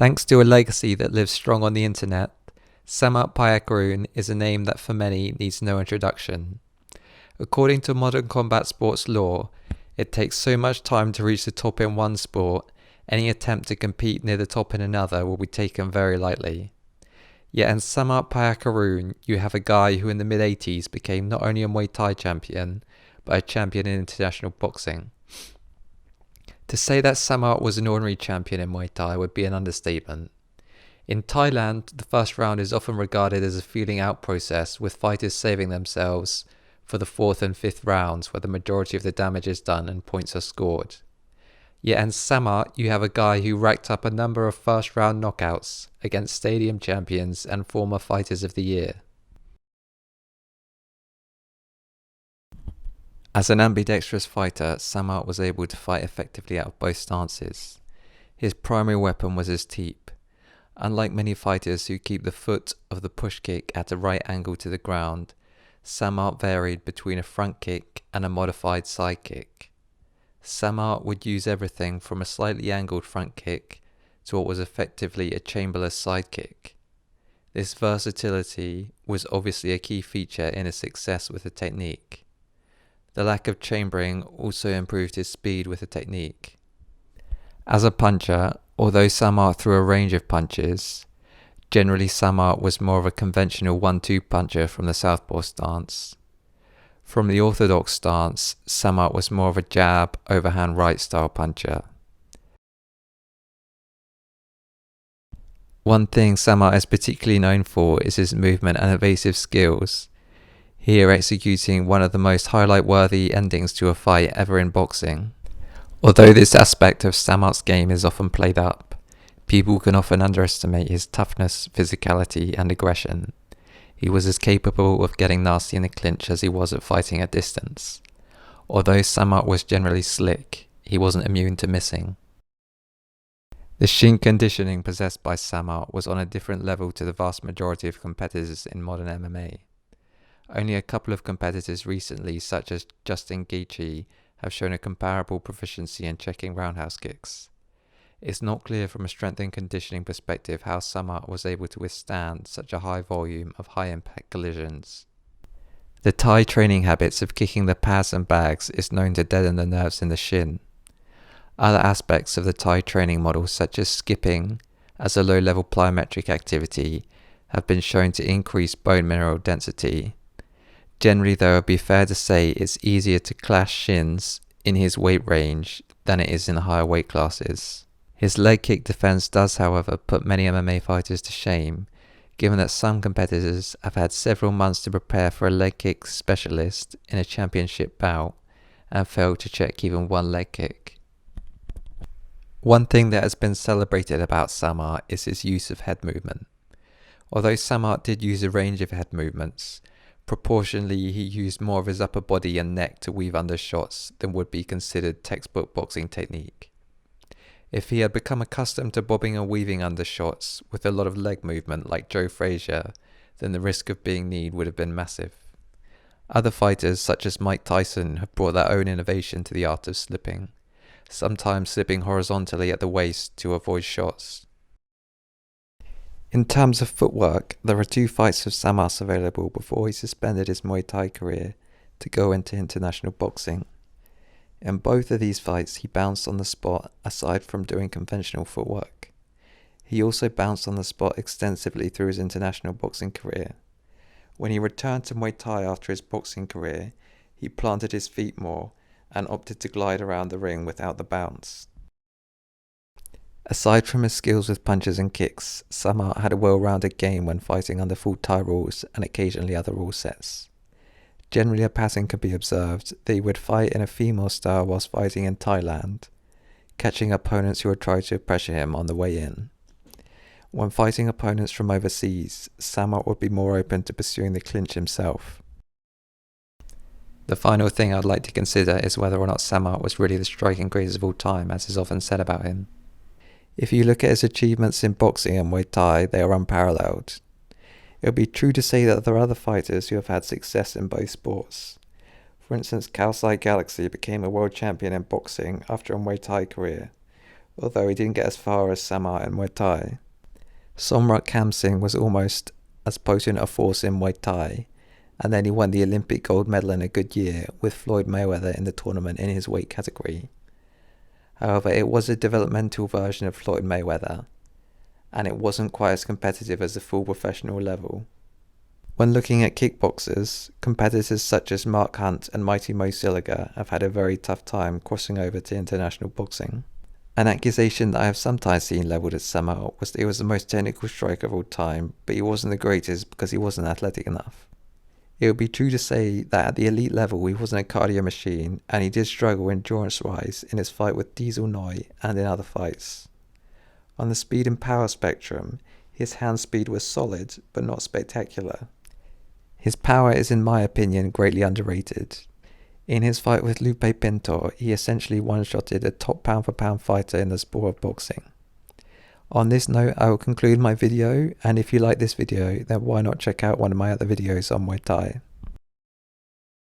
Thanks to a legacy that lives strong on the internet, Samart Payakaroon is a name that for many needs no introduction. According to modern combat sports law, it takes so much time to reach the top in one sport, any attempt to compete near the top in another will be taken very lightly. Yet in Samart Payakaroon, you have a guy who in the mid-80s became not only a Muay Thai champion, but a champion in international boxing. To say that Samart was an ordinary champion in Muay Thai would be an understatement. In Thailand, the first round is often regarded as a feeling out process, with fighters saving themselves for the fourth and fifth rounds, where the majority of the damage is done and points are scored. Yet in Samart, you have a guy who racked up a number of first round knockouts against stadium champions and former fighters of the year. As an ambidextrous fighter, Samart was able to fight effectively out of both stances. His primary weapon was his teep. Unlike many fighters who keep the foot of the push kick at a right angle to the ground, Samart varied between a front kick and a modified side kick. Samart would use everything from a slightly angled front kick to what was effectively a chamberless side kick. This versatility was obviously a key feature in his success with the technique. The lack of chambering also improved his speed with the technique. As a puncher, although Samart threw a range of punches, generally Samart was more of a conventional 1-2 puncher from the southpaw stance. From the orthodox stance, Samart was more of a jab, overhand right style puncher. One thing Samart is particularly known for is his movement and evasive skills, here executing one of the most highlight-worthy endings to a fight ever in boxing. Although this aspect of Samart's game is often played up, people can often underestimate his toughness, physicality and aggression. He was as capable of getting nasty in the clinch as he was at fighting at distance. Although Samart was generally slick, he wasn't immune to missing. The shin conditioning possessed by Samart was on a different level to the vast majority of competitors in modern MMA. Only a couple of competitors recently, such as Justin Gaethje, have shown a comparable proficiency in checking roundhouse kicks. It's not clear from a strength and conditioning perspective how Samart was able to withstand such a high volume of high-impact collisions. The Thai training habits of kicking the pads and bags is known to deaden the nerves in the shin. Other aspects of the Thai training model, such as skipping as a low-level plyometric activity, have been shown to increase bone mineral density. Generally, though, it would be fair to say it's easier to clash shins in his weight range than it is in the higher weight classes. His leg kick defense does, however, put many MMA fighters to shame, given that some competitors have had several months to prepare for a leg kick specialist in a championship bout and failed to check even one leg kick. One thing that has been celebrated about Samart is his use of head movement. Although Samart did use a range of head movements, proportionally he used more of his upper body and neck to weave under shots than would be considered textbook boxing technique. If he had become accustomed to bobbing and weaving under shots with a lot of leg movement like Joe Frazier, then the risk of being kneed would have been massive. Other fighters such as Mike Tyson have brought their own innovation to the art of slipping, sometimes slipping horizontally at the waist to avoid shots. In terms of footwork, there are 2 fights of Samart's available before he suspended his Muay Thai career to go into international boxing. In both of these fights, he bounced on the spot aside from doing conventional footwork. He also bounced on the spot extensively through his international boxing career. When he returned to Muay Thai after his boxing career, he planted his feet more and opted to glide around the ring without the bounce. Aside from his skills with punches and kicks, Samart had a well-rounded game when fighting under full Thai rules and occasionally other rule sets. Generally a pattern could be observed that he would fight in a female style whilst fighting in Thailand, catching opponents who would try to pressure him on the way in. When fighting opponents from overseas, Samart would be more open to pursuing the clinch himself. The final thing I'd like to consider is whether or not Samart was really the striking greatest of all time, as is often said about him. If you look at his achievements in boxing and Muay Thai, they are unparalleled. It would be true to say that there are other fighters who have had success in both sports. For instance, Kaosai Galaxy became a world champion in boxing after a Muay Thai career, although he didn't get as far as Samart in Muay Thai. Samart was almost as potent a force in Muay Thai, and then he won the Olympic gold medal in a good year with Floyd Mayweather in the tournament in his weight category. However, it was a developmental version of Floyd Mayweather, and it wasn't quite as competitive as the full professional level. When looking at kickboxers, competitors such as Mark Hunt and Mighty Mo Siliga have had a very tough time crossing over to international boxing. An accusation that I have sometimes seen levelled at Samart was that he was the most technical striker of all time, but he wasn't the greatest because he wasn't athletic enough. It would be true to say that at the elite level he wasn't a cardio machine, and he did struggle endurance-wise in his fight with Diesel Noy and in other fights. On the speed and power spectrum, his hand speed was solid, but not spectacular. His power is, in my opinion, greatly underrated. In his fight with Lupe Pintor, he essentially one-shotted a top pound-for-pound fighter in the sport of boxing. On this note, I will conclude my video, and if you like this video, then why not check out one of my other videos on Muay Thai.